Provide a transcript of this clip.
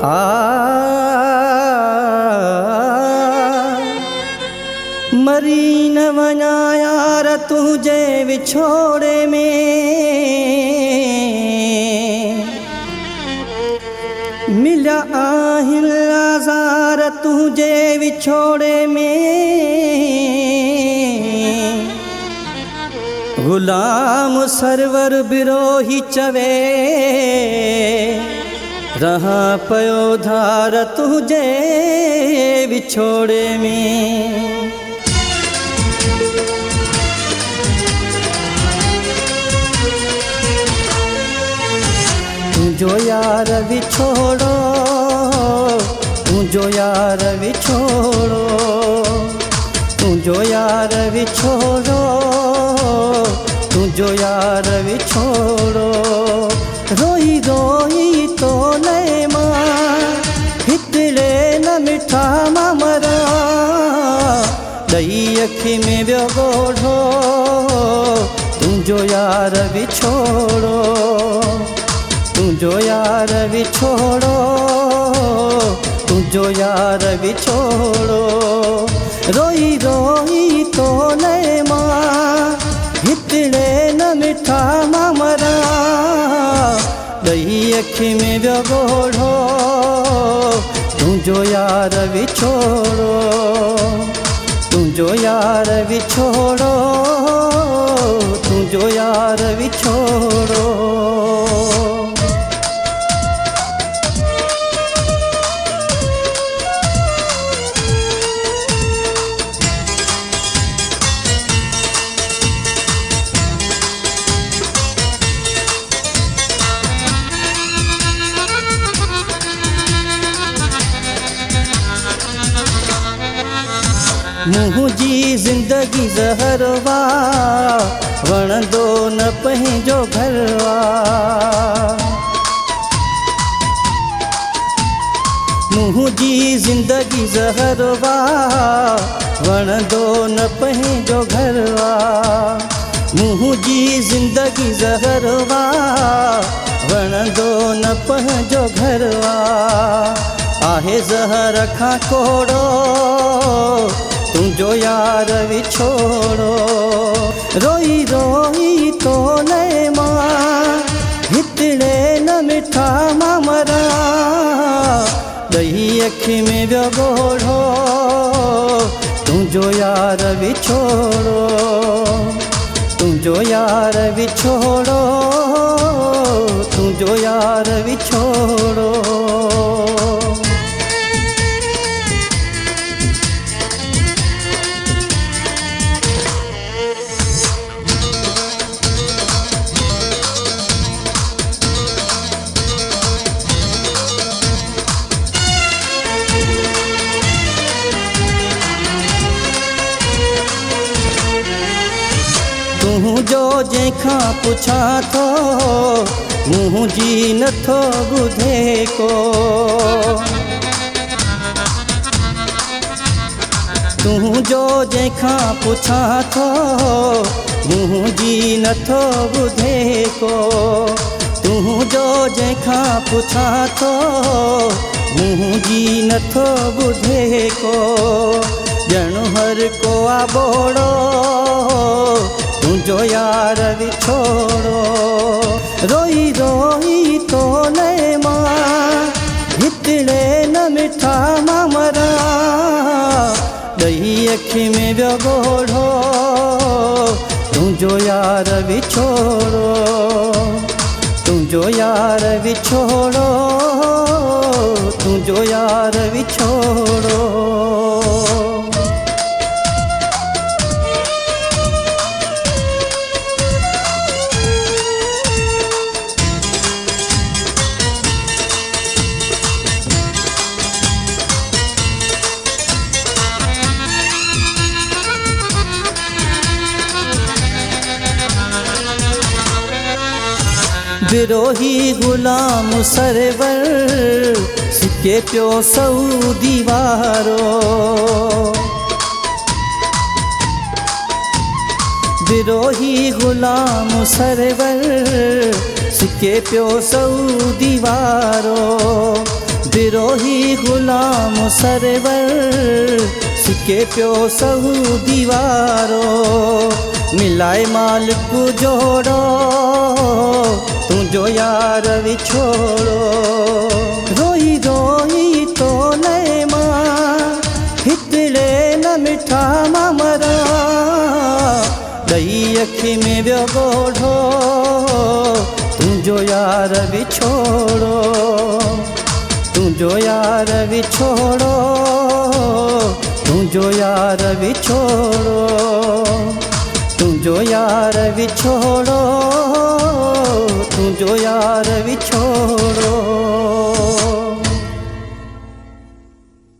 आ मरी न वञा यार तुझे विछोड़े में, मिलिया आहिनि आज़ार तुझे विछोड़े में। गुलाम सरवर बिरोही चवे रहा पयो धार तुझे विछोड़े में। तुझो यार विछोड़ो, तुझो यार विछोड़ो, तुझो यार विछोड़ो, तुझो यार विछोड़ो। रोई रोई तो नए मां हितड़े न मिठा मामरा, दई अखी में वियो गोढ़ो, तुझो यार विछोड़ो, तुझो यार विछोड़ो, तुझो यार विछोड़ो। रोई रोई तो नए मां हितड़े न मिठा मामरा, दई अखी में वियो गोढ़ो, तुझो यार विछोड़ो, तुझो यार विछोड़ो, तुझो यार विछोड़ो। मुझी जिंदगी ज़हरवा वणंदो न पंहिंजो घरवा। मुझी जिंदगी ज़हरवा वणंदो न पंहिंजो घरवा। मुझी जिंदगी ज़हरवा वणंदो न पंहिंजो घरवा। आहे ज़हर खां कोड़ो तुझो यार विछोड़ो। रोई रोई तो नए मां हितड़े न मिठा मामरा, दही अखी में वियो गोढ़ो, तुझो यार विछोड़ो, तुझो यार विछोड़ो, तुझो यार विछोड़ो। तुझो जंहिंखां पुछां थो मुंहिंजी नथो ॿुधे को। तुझो जंहिंखां पुछां थो मुंहिंजी नथो ॿुधे को। तुझो जंहिंखां पुछां थो मुंहिंजी नथो ॿुधे को। ॼण हर को आ बोड़ो तुझो यार विछोड़ो। रोई रोई तो नए मां हितड़े न मिठा मामरा, दही अखी में वियो गोढ़ो, तुझो यार विछोड़ो, तुझो यार विछोड़ो, तुझो यार विछोड़ो। बिरोही गुलाम सरवर सिके पियो सऊदी वारो। बिरोही गुलाम सरवर सिके पियो सऊदी वारो। विरोही गुलाम सरवर सिके पियो सऊदी वारो मिलाए मालिक जोड़ो तुंहिंजो यार विछोड़ो रोई रोई तो नए मां हितड़े न मिठा मामरा ॾही अखि में वियो ॻोढ़ो तुंहिंजो यार विछोड़ो तुंहिंजो यार विछोड़ो तुंहिंजो यार विछोड़ो तुंहिंजो यार विछोड़ो तुंहिंजो यार विछोड़ो।